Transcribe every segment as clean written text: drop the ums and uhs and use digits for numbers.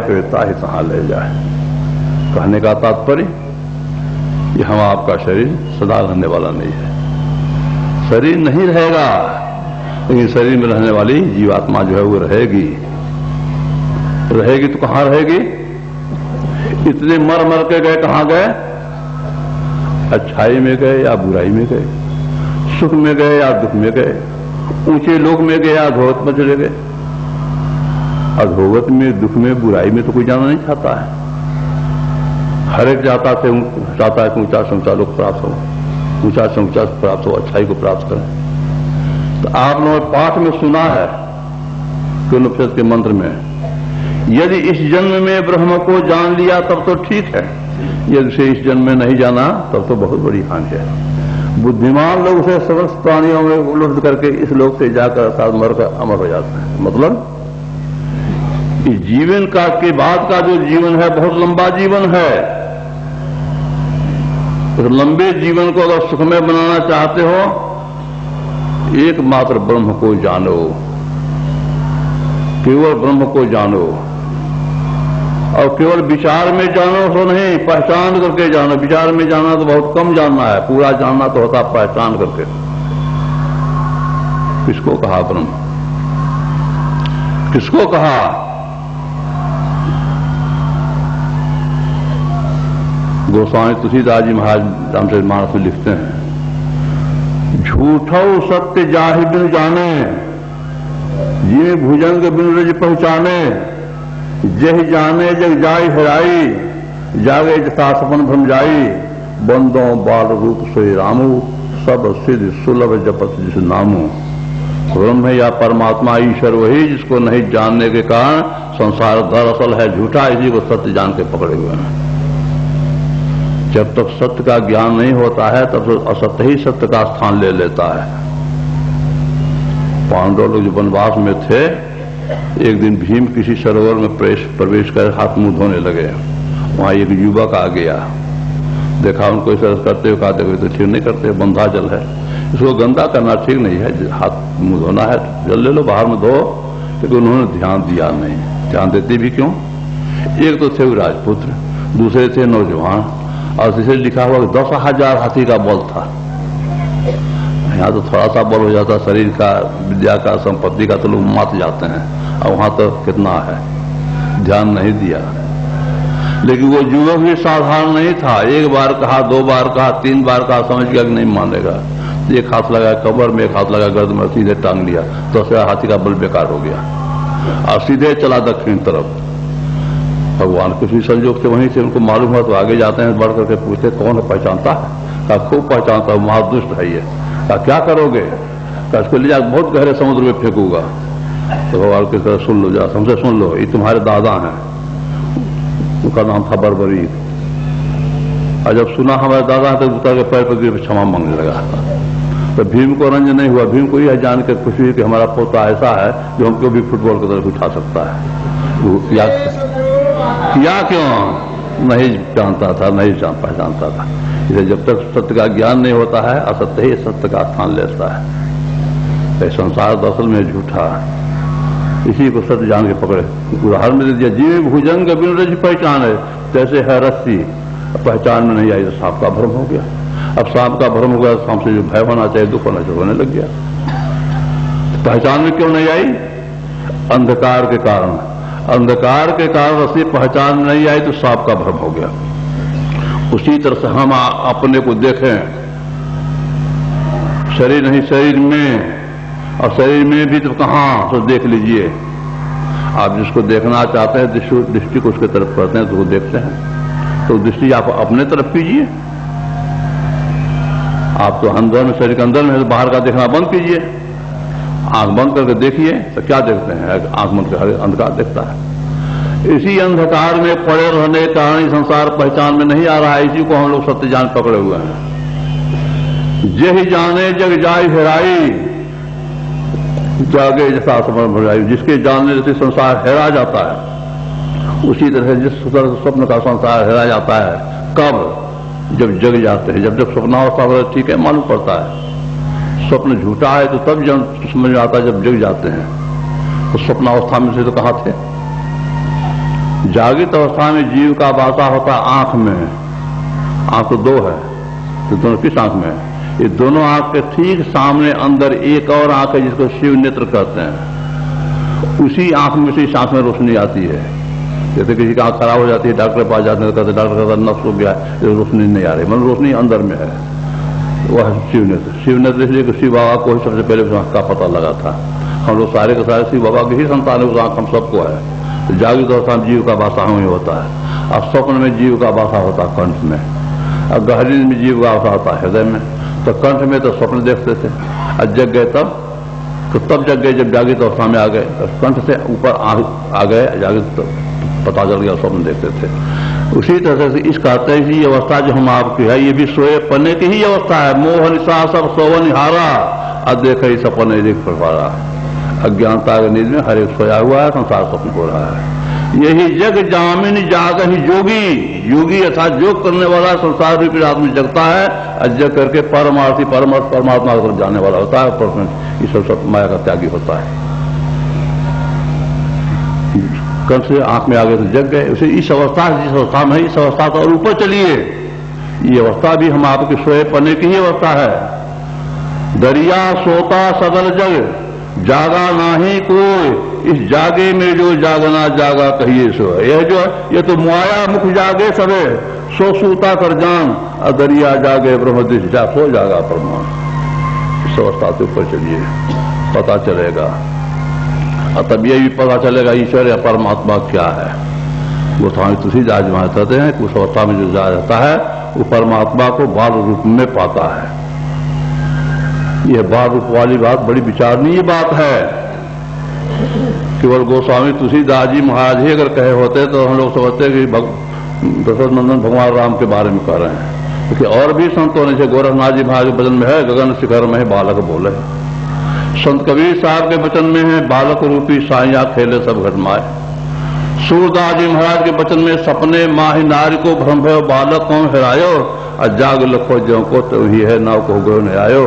फिरता ही तहां ले जाए। कहने का तात्पर्य कि हम आपका शरीर सदा रहने वाला नहीं है। शरीर नहीं रहेगा, लेकिन शरीर में रहने वाली जीवात्मा जो है वो रहेगी। रहेगी तो कहां रहेगी? इतने मर मर के गए, कहां गए? अच्छाई में गए या बुराई में गए, सुख में गए या दुख में गए, ऊंचे लोक में गए या अधोगत में चले गए। अधोगत में, दुख में, बुराई में तो कोई जाना नहीं चाहता है। हर एक चाहता है कि ऊंचा से ऊंचा लोक प्राप्त हो, ऊंचा से ऊंचा प्राप्त हो, अच्छाई को प्राप्त करें। तो आप लोगों ने पाठ में सुना है कि उपनिषद के मंत्र में, यदि इस जन्म में ब्रह्म को जान लिया तब तो ठीक है, यदि उसे इस जन्म में नहीं जाना तब तो बहुत बड़ी हानि है। बुद्धिमान लोग उसे समस्त प्राणियों में उपलब्ध करके इस लोक से जाकर साथ मरकर अमर हो जाते हैं। मतलब इस जीवन का के बाद का जो जीवन है बहुत लंबा जीवन है। उस लंबे जीवन को अगर सुखमय बनाना चाहते हो, एकमात्र ब्रह्म को जानो, केवल ब्रह्म को जानो। और केवल विचार में जानो तो नहीं, पहचान करके जानो। विचार में जाना तो बहुत कम जानना है, पूरा जानना तो होता पहचान करके। किसको कहा ब्रह्म? किसको कहा? गोस्वामी तुलसीदास जी महाराज रामचरितमानस में लिखते हैं, झूठो सत्य जाहि बिन जाने, जिने भुजंग बिन रज पहचाने, जह जाने जग जाय हेराई, जागे जथा सपन भ्रम जाई, बंदों बाल रूप सोई रामू, सब सिद्ध सुलभ जपत जिस नामू। ब्रह्म या परमात्मा ईश्वर वही जिसको नहीं जानने के कारण संसार दरअसल है झूठा, इसी को सत्य जान के पकड़े हुए हैं। जब तक सत्य का ज्ञान नहीं होता है तब तो असत्य ही सत्य का स्थान ले लेता है। पांडव लोग जो वनवास में थे, एक दिन भीम किसी सरोवर में प्रवेश कर हाथ मुंह धोने लगे। वहां एक युवक आ गया, देखा उनको इस तरह करते हुए, कहा देखो तो ठीक नहीं करते, बंधा जल है, इसको गंदा करना ठीक नहीं है, हाथ मुंह धोना है, जल ले लो बाहर में धो। लेकिन उन्होंने ध्यान दिया नहीं। ध्यान देते भी क्यों? एक तो थे वो राजपुत्र, दूसरे थे नौजवान, और तीसरे लिखा हुआ 10,000 हाथी का बल था। यहाँ तो थोड़ा सा बल हो जाता शरीर का, विद्या का, संपत्ति का, तो लोग मात जाते हैं, और वहां तो कितना है। ध्यान नहीं दिया। लेकिन वो युवक भी साधारण नहीं था। एक बार कहा, 2 बार कहा, 3 बार कहा, समझ गया कि नहीं मानेगा। एक हाथ लगा कमर में, एक हाथ लगा गर्दन में, सीधे टांग लिया, तो हाथी का बल बेकार हो गया और सीधे चला दक्षिण तरफ। भगवान किसी संयोग से वहीं से उनको मालूम हुआ तो आगे जाते हैं, बढ़ करके पूछते कौन है, पहचानता है? कहा खूब पहचानता हूं, महादुष्ट है ये। कहा क्या करोगे? कहा इसको ले जाकर बहुत गहरे समुद्र में फेंकूंगा। तो भगवान की तरह सुन लो, जरा हमसे सुन लो, ये तुम्हारे दादा हैं। उनका नाम था बर्बरी। और जब सुना हमारे दादा है तो उतर के पैर पर गिर क्षमा मांगने लगा। तो भीम को रंज नहीं हुआ। भीम को यह जान के खुशी हुई कि हमारा पोता ऐसा है जो हमको भी फुटबॉल की तरफ उठा सकता है। किया क्यों? नहीं जानता था, नहीं पहचानता था। इसलिए जब तक सत्य का ज्ञान नहीं होता है, असत्य ही सत्य का स्थान लेता है। तो संसार दरअसल में झूठा, इसी को सत्य जान के पकड़े। उदाहरण में दे दिया, जीव भुजंग बिन रज पहचाने, जैसे है रस्सी, पहचान में नहीं आई तो सांप का भ्रम हो गया। अब सांप का भ्रम हो गया, सांप से जो भय होना चाहिए, दुख होना चाहिए, होने लग गया। पहचान में क्यों नहीं आई? अंधकार के कारण। अंधकार के कारण रस्सी पहचान नहीं आई तो सांप का भ्रम हो गया। उसी तरह से हम अपने को देखें, शरीर नहीं शरीर में, और शरीर में भी तो कहां, तो देख लीजिए। आप जिसको देखना चाहते हैं, दृष्टि को उसके तरफ करते हैं तो वो देखते हैं। तो दृष्टि आप अपने तरफ कीजिए। आप तो अंदर में, शरीर के अंदर में, तो बाहर का देखना बंद कीजिए। आंख बंद करके देखिए तो क्या देखते हैं? आंख बंद करके अंधकार देखता है। इसी अंधकार में पड़े रहने के कारण संसार पहचान में नहीं आ रहा है। इसी को हम लोग सत्य जान पकड़े हुए हैं। जय जाने जग जाय हेराई, जागे जैसा समझ भराई। जिसके जानने से संसार हेरा जाता है, उसी तरह जिस स्वप्न का संसार हेरा जाता है। कब? जब जग जाते हैं। जब स्वप्नावस्था हो ठीक है, मालूम पड़ता है स्वप्न झूठा है, तो तब जब समझ में आता है जब जग जाते हैं। तो स्वप्नावस्था में से तो कहां थे? जागृत अवस्था में जीव का वासा होता है आंख में। आंख तो दो है, तो दोनों किस आंख में है? ये दोनों आंख के ठीक सामने अंदर एक और आंख है जिसको शिव नेत्र कहते हैं। उसी आंख में से इस आंख में रोशनी आती है। जैसे किसी का आंख खराब हो जाती है, डॉक्टर के पास जाते हैं, कहते डॉक्टर कहता नफ्स हो गया, रोशनी नहीं आ रही, मतलब रोशनी अंदर में है, वह शिव नेत्र। शिव नेत्र इसलिए कि शिव बाबा को ही सबसे पहले उस आंख का पता लगा था। हम लोग सारे के सारे शिव बाबा की ही संतान है, उस आंख हम सबको है। जागृत अवस्था में जीव का वासा में होता है, और स्वप्न में जीव का वासा होता है कंठ में, और गहरी में जीव का वासा होता है हृदय में। तो कंठ में तो स्वप्न देखते थे, और जग गए तब जग गए जब जागृत अवस्था में आ गए, कंठ से ऊपर आ गए जागृत, पता चल गया, स्वप्न देखते थे। उसी तरह से इस कहते हैं कि ये अवस्था जो हम आपकी है, ये भी सोए पन्ने की ही अवस्था है। मोह निशा सब सोवन हारा, अब देखे सपने देख प्रभारा। अज्ञानता के नींद में हर एक सोया हुआ है, संसार स्वप्न हो रहा है। यही जग जामिन जाग ही जोगी, योगी अर्थात योग करने वाला संसार रूपी आदमी जगता है, अजग करके परमार्थी परमात्मा की तरफ जाने वाला होता है, ईश्वर सब माया का त्यागी होता है। कंठ से आंख में आ गए तो जग गए। उसे इस अवस्था जिस अवस्था में है, इस अवस्था का और ऊपर चलिए, ये अवस्था भी हम आपके सोए पने की ही अवस्था है। दरिया सोता सदल जग, जागा नाही कोई, इस जागे में जो जागना जागा कहिए सो। यह जो ये तो माया मुख जागे सबे, सो सूता कर जान, दरिया जागे ब्रह्मदिश जा, सो जागा परमात्मा। इस अवस्था से ऊपर चलिए, पता चलेगा, और तब यह भी पता चलेगा ईश्वर या परमात्मा क्या है। वो स्वामी तुलसीदास महाराज कहते हैं कि उस अवस्था में जो जा रहता है वो परमात्मा को बाल रूप में पाता है। यह बाल रूप वाली बात बड़ी विचारणीय बात है। केवल गोस्वामी तुलसीदास जी महाराज ही अगर कहे होते तो हम लोग समझते कि दशरथ नंदन भगवान राम के बारे में कह रहे हैं, क्योंकि और भी संतों ने, गोरखनाथ जी महाराज के वचन में है, गगन शिखर में बालक बोले। संत कबीर साहब के वचन में है, बालक रूपी साइया खेले सब घटमाए। सूरदास जी महाराज के वचन में, सपने माही नारी को भ्रम भयो, बालक कौन हेरायो, और जाग लखो ज्यों को तो ही है, नाव को गो न आयो।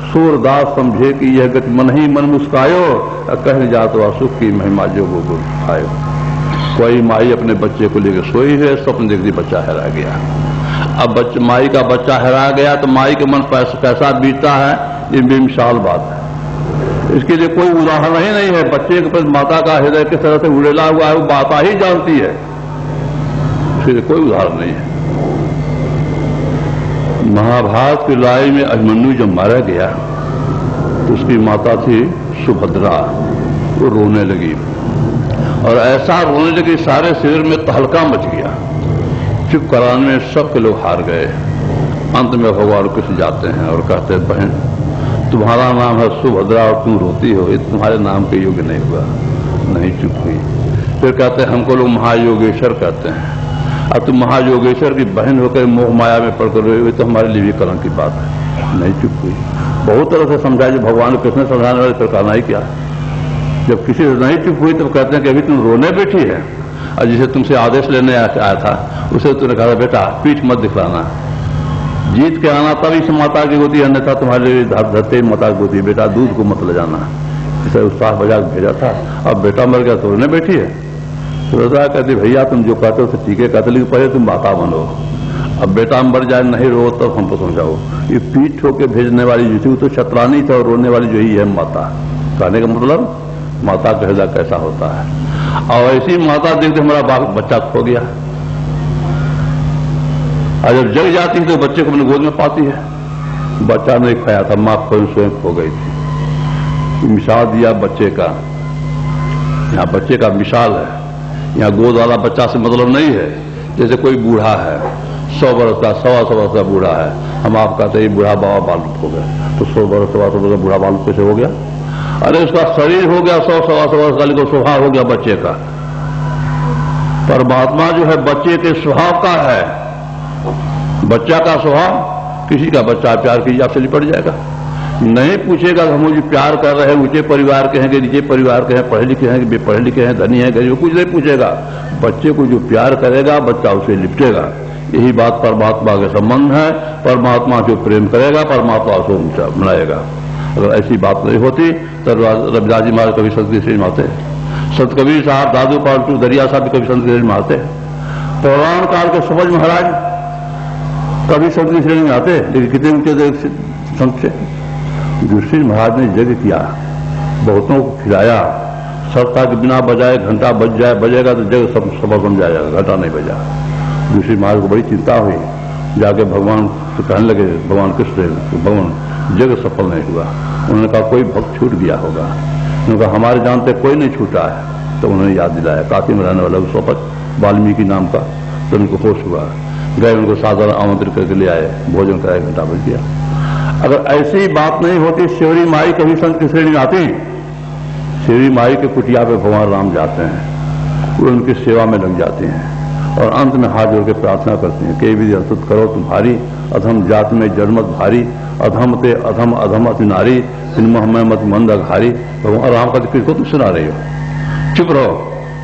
सूरदास समझे कि यह गति मन ही मन मुस्कायो, कहने जात वा सुख की महिमा जो गो खायो। कोई माई अपने बच्चे को लेकर सोई है, स्वप्न देखती बच्चा हेरा गया। अब माई का बच्चा हेरा गया तो माई के मन कैसा बीतता है, ये बेमिसाल बात है। इसके लिए कोई उदाहरण ही नहीं है। बच्चे के प्रति माता का हृदय किस तरह से उड़ेला हुआ है वो माता ही जानती है, इसके लिए कोई उदाहरण नहीं है। महाभारत की लड़ाई में अभिमन्यु जब मारा गया तो उसकी माता थी सुभद्रा, वो रोने लगी, और ऐसा रोने लगी सारे शरीर में तहलका मच गया। चुप कराने में सबके लोग हार गए। अंत में भगवान कृष्ण जाते हैं और कहते हैं, बहन तुम्हारा नाम है सुभद्रा और तुम रोती हो, ये तुम्हारे नाम के योग्य नहीं हुआ। नहीं, चुप हुई। फिर कहते हैं हमको लोग महायोगेश्वर कहते हैं, अब तुम महायोगेश्वर की बहन होकर मोह माया में पड़कर रही हुई, तो हमारे लिए भी कलंक की बात है। नहीं, चुप हुई। बहुत तरह से समझाया, जो भगवान कृष्ण समझाने वाले, फिर कहना ही क्या। जब किसी से नहीं चुप हुई तो कहते हैं कि अभी तुम रोने बैठी है, और जिसे तुमसे आदेश लेने आया था उसे तुमने कहा बेटा पीठ मत दिखलाना, जीत के आना तब इस माता की गोदी, अन्यथा तुम्हारे लिए धरते माता की गोदी, बेटा दूध को मत ले जाना। इसे उत्साह बजा भेजा था। अब बेटा मर गया तो रोने बैठी है। सुभद्रा कहती भैया तुम जो कहते हो तो ठीक है, कहते लेकिन पहले तुम माता बनो। अब बेटा मर जाए नहीं रो तब हमको समझाओ। ये पीठ होके भेजने वाली जो थी वो तो छतरानी था, और रोने वाली जो ही है माता। कहने का मतलब माता का हृदय कैसा होता है। और ऐसी माता देखते हमारा बच्चा खो गया, और जब जग जाती है तो बच्चे को अपने गोद में पाती है। बच्चा नहीं खाया था, मां स्वयं खो गई थी। मिसाल दिया बच्चे का, यहाँ बच्चे का मिसाल है। यहाँ गोद वाला बच्चा से मतलब नहीं है। जैसे कोई बूढ़ा है, 100 वर्ष का, 125 वर्ष का बूढ़ा है, हम आप कहते हैं बूढ़ा बाबा बालक हो गया, तो 100 वर्ष 125 वर्ष का बूढ़ा बालक कैसे हो गया? अरे उसका शरीर हो गया 100-125 वर्ष का, लेकिन स्वभाव हो गया बच्चे का। परमात्मा जो है बच्चे के स्वभाव का है। बच्चा का स्वभाव, किसी का बच्चा प्यार कीजिए आपसे लिपट जाएगा, नहीं पूछेगा हम मुझे प्यार कर रहे हैं, ऊंचे परिवार के हैं कि नीचे परिवार के हैं, पढ़े लिखे हैं कि बेपढ़े लिखे हैं, धनी है गरीब, कुछ नहीं पूछेगा। बच्चे को जो प्यार करेगा बच्चा उसे लिपटेगा। यही बात परमात्मा के संबंध है। परमात्मा जो प्रेम करेगा परमात्मा उसको मनाएगा। अगर ऐसी बात नहीं होती तो रविदास जी महाराज कभी संस्कृत से माते संत कबीर साहब, दादू पालटू, दरिया साहब भी कभी संत की श्रेणी में आते हैं। पुराण काल के समझ महाराज कभी संत की श्रेणी में आते, लेकिन कितने ऊंचे थे संत से। युधिष्ठिर महाराज ने यज्ञ किया, बहुतों को खिलाया, सरता के बिना बजाए घंटा बजेगा तो जग सब सफल बन जाएगा, घंटा नहीं बजा। युधिष्ठिर महाराज को बड़ी चिंता हुई, जाके भगवान से कहने लगे, भगवान कृष्ण, भगवान जग सफल नहीं हुआ। उन्होंने कहा कोई भक्त छूट गया होगा। उन्होंने कहा हमारे जानते कोई नहीं छूटा है। तो उन्होंने याद दिलाया काशी में रहने वाला सोपत वाल्मीकि नाम का। तो उनको होश हुआ, गए, उनको साधारण आमंत्रित करके ले आए, भोजन कराया, घंटा बज गया। अगर ऐसी बात नहीं होती, शेवरी माई कभी संत की श्रेणी में आती। शेवरी माई के कुटिया पे भगवान राम जाते हैं, वो उनकी सेवा में लग जाते हैं और अंत में हाथ जोड़ के प्रार्थना करते हैं कि विधि अस्तुत करो तुम्हारी, अधम जात में जन्मत भारी, अधम ते अधम अधमत नारी, तिनमह में मत मंद अघारी। भगवान राम का किसको तुम सुना रहे हो? चुप रहो,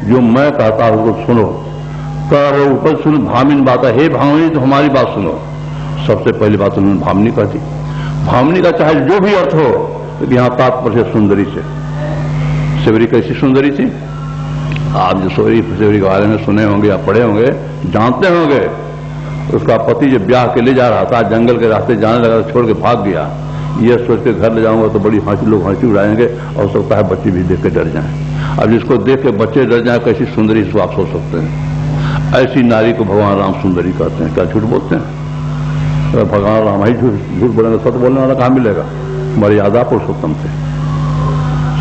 जो मैं कहता हूं उसको सुनो। कर ऊपर सुन भामिन बात है, हे भामिनी तो हमारी बात सुनो। सबसे पहली बात उन्होंने भामिनी कह दी। भामिनी का चाहे जो भी अर्थ हो, तो यहाँ तात्पर्य सुंदरी से। सेवरी कैसी सुंदरी थी? आप जो सेवरी के बारे में सुने होंगे या पढ़े होंगे, जानते होंगे। उसका पति जब ब्याह के ले जा रहा था, जंगल के रास्ते जाने लगा, छोड़ के भाग गया। ये सोच के घर ले जाऊंगा तो बड़ी लोग हंसी उड़ाएंगे और सकता है बच्चे भी देख के डर जाएं। अब जिसको देख के बच्चे डर जाए, कैसी सुंदरी इसको आप सोच सकते हैं। ऐसी नारी को भगवान राम सुंदरी कहते हैं। क्या झूठ बोलते हैं? तो भगवान राम ही झूठ बोलेंगे, सत्य बोलने वाला कहां मिलेगा? मर्यादा पुरुषोत्तम थे।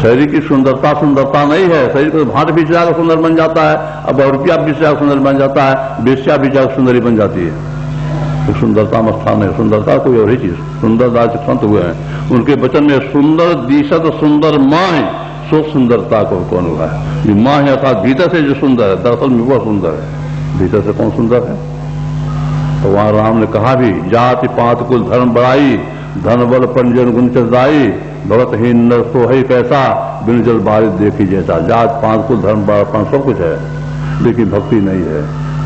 शरीर की सुंदरता सुंदरता नहीं है। शरीर को भाट भी जाकर सुंदर बन जाता है, अब रुपया भी जाकर सुंदर बन जाता है, बेस्या भी जाकर सुंदरी बन जाती है। तो सुंदरता में स्थान है, सुंदरता कोई और ही चीज। सुंदर दास संत हुए हैं, उनके वचन में सुंदर दिशत सुंदर माँ सो सुंदरता को कौन हुआ है? ये माँ है अर्थात भीतर से जो सुंदर है, दरअसल में वह सुंदर है। भीतर से कौन सुंदर है? तो वहां राम ने कहा भी, जाति पात कुल धर्म बढ़ाई, धन बल पंजन गुण चदाई, भगतहीन नर सोहई कैसा, बिन जल बारिश देखी जैसा। जात पांच कुल धर्म बड़ापन सब कुछ है, लेकिन भक्ति नहीं है।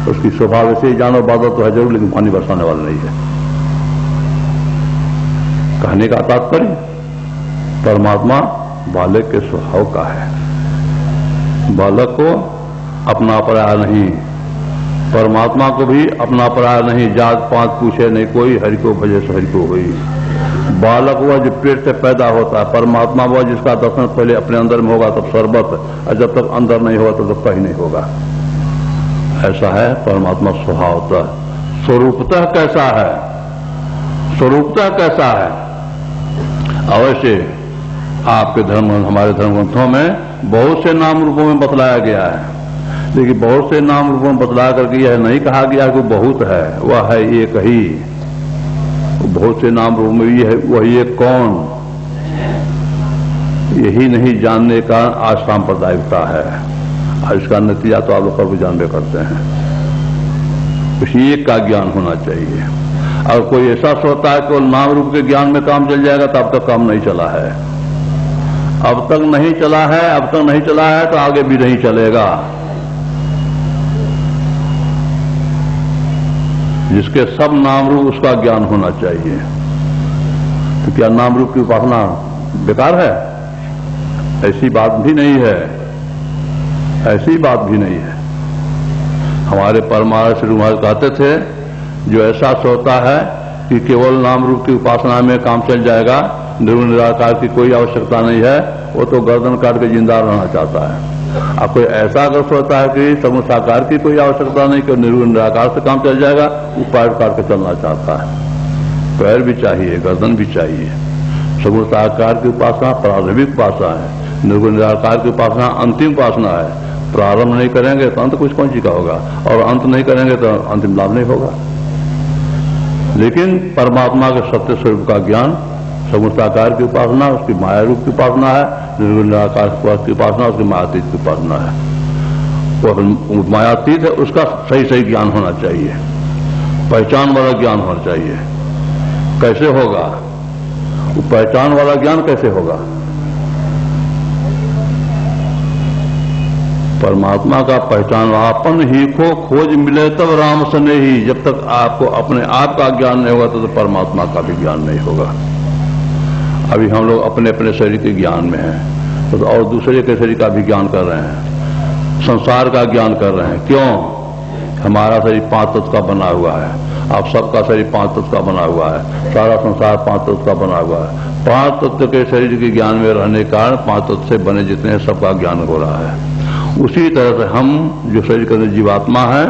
उसकी स्वभाव वैसे ही जानो बादल तो है जरूर, लेकिन पानी बरसाने वाला नहीं है। कहने का तात्पर्य, परमात्मा बालक के स्वभाव का है। बालक को अपना पराया नहीं, परमात्मा को भी अपना पराया नहीं। जात पात पूछे नहीं कोई, हरि को भजे सो हरि को होई। बालक वह जो पेट से पैदा होता है, परमात्मा वह जिसका दर्शन पहले अपने अंदर में होगा तब सर्वत, और जब तक अंदर नहीं होगा तब तक कहीं नहीं होगा। ऐसा है परमात्मा स्वभावतः। स्वरूपतः कैसा है? स्वरूपतः कैसा है? अवश्य आपके धर्म, हमारे धर्म ग्रंथों में बहुत से नाम रूपों में बतलाया गया है, लेकिन बहुत से नाम रूपों में बतला करके यह नहीं कहा गया कि बहुत है, वह है एक ही। बहुत से नाम रूप में भी है, वही एक कौन? यही नहीं जानने का आज सांप्रदायिकता है। इसका नतीजा तो आप लोग पर जानबे करते हैं। उसी एक का ज्ञान होना चाहिए। अगर कोई ऐसा सोचता है कि नाम रूप के ज्ञान में काम चल जाएगा, तो अब तक काम नहीं चला है। अब तक नहीं चला है, अब तक नहीं चला है तो आगे भी नहीं चलेगा। जिसके सब नाम रूप उसका ज्ञान होना चाहिए। तो क्या नाम रूप की उपासना बेकार है? ऐसी बात भी नहीं है, ऐसी बात भी नहीं है। हमारे परमार्थ श्री महाराज कहते थे, जो ऐसा सोचता है कि केवल नाम रूप की उपासना में काम चल जाएगा, निर्गुण निराकार की कोई आवश्यकता नहीं है, वो तो गर्दन काट के जिंदा रहना चाहता है। अब कोई ऐसा अगर सोचता है कि सगुण साकार की कोई आवश्यकता नहीं, कि निर्गुण निराकार से काम चल जाएगा, वो पैर काट के चलना चाहता है। पैर भी चाहिए, गर्दन भी चाहिए। सगुण साकार की उपासना प्रारंभिक उपासना है, निर्गुण निराकार की उपासना अंतिम उपासना है। प्रारंभ नहीं करेंगे तो अंत कुछ कौन सी का होगा, और अंत नहीं करेंगे तो अंतिम लाभ नहीं होगा। लेकिन परमात्मा के सत्य स्वरूप का ज्ञान, सगुण साकार की उपासना उसकी माया रूप की उपासना है, निर्गुण निराकार की उपासना उसकी मायातीत की उपासना है। वो मायातीत है, उसका सही सही ज्ञान होना चाहिए, पहचान वाला ज्ञान होना चाहिए। कैसे होगा वो पहचान वाला ज्ञान? कैसे होगा? परमात्मा का पहचान, आपन ही को खोज मिले तब राम सने ही। जब तक आपको अपने आप का ज्ञान नहीं होगा तो परमात्मा का भी ज्ञान नहीं होगा। अभी हम लोग अपने अपने शरीर के ज्ञान में हैं, तो और दूसरे के शरीर का भी ज्ञान कर रहे हैं। संसार का ज्ञान कर रहे हैं। क्यों? हमारा शरीर 5 तत्व का बना हुआ है, आप सबका शरीर 5 तत्व का बना हुआ है, सारा संसार 5 तत्व का बना हुआ है। 5 तत्व के शरीर के ज्ञान में रहने के कारण 5 तत्व से बने जितने हैं सबका ज्ञान हो रहा है। उसी तरह से हम जो शरीर के अंदर जीवात्मा है,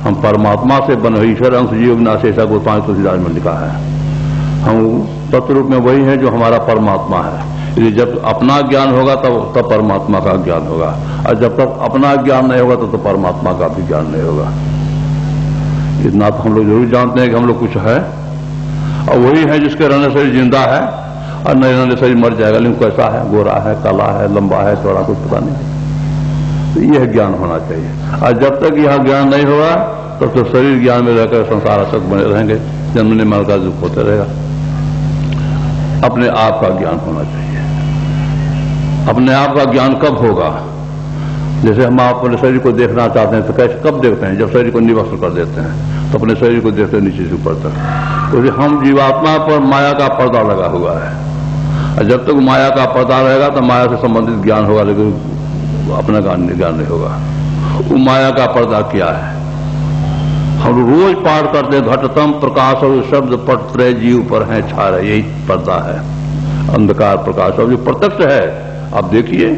हम परमात्मा से बने हुए ईश्वर अंश जीव विनाश ऐसा को 5 तुलसीदास में लिखा है। हम तत्व रूप में वही है जो हमारा परमात्मा है। इसलिए जब अपना ज्ञान होगा तब परमात्मा का ज्ञान होगा, और जब तक अपना ज्ञान नहीं होगा तो परमात्मा का भी ज्ञान नहीं होगा। इतना तो हम लोग जरूर जानते हैं कि हम लोग कुछ है, और वही है जिसके रहने शरीर जिंदा है और नहीं रहने शरीर मर जाएगा। लेकिन कैसा है, गोरा है, काला है, लंबा है, चौड़ा, कुछ पता नहीं। तो यह ज्ञान होना चाहिए, और जब तक यह ज्ञान नहीं होगा तब तो शरीर ज्ञान में रहकर संसार आसक्त बने रहेंगे, जन्मने मरने का दुख होते रहेगा। अपने आप का ज्ञान होना चाहिए। अपने आप का ज्ञान कब होगा? जैसे हम अपने शरीर को देखना चाहते हैं तो कैसे, कब देखते हैं? जब शरीर को निवस्त्र कर देते हैं तो अपने शरीर को देखते हैं नीचे से ऊपर तक। तो हम जीवात्मा पर माया का पर्दा लगा हुआ है, और जब तक माया का पर्दा रहेगा तो माया से संबंधित ज्ञान होगा, लेकिन अपना ज्ञान नहीं होगा। वो माया का पर्दा क्या है? हम रोज पाठ करते हैं, घटतम प्रकाश और शब्द पट जीव पर है छा रहे, यही पर्दा है, अंधकार प्रकाश। और जो प्रत्यक्ष है, आप देखिए,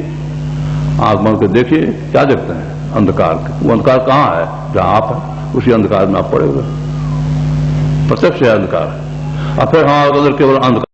आंख बंद के देखिए, क्या देखते हैं? अंधकार। वो अंधकार कहाँ है? जहां आप है, उसी अंधकार में आप पड़े हुए। प्रत्यक्ष है अंधकार, और फिर हाँ अंदर केवल अंधकार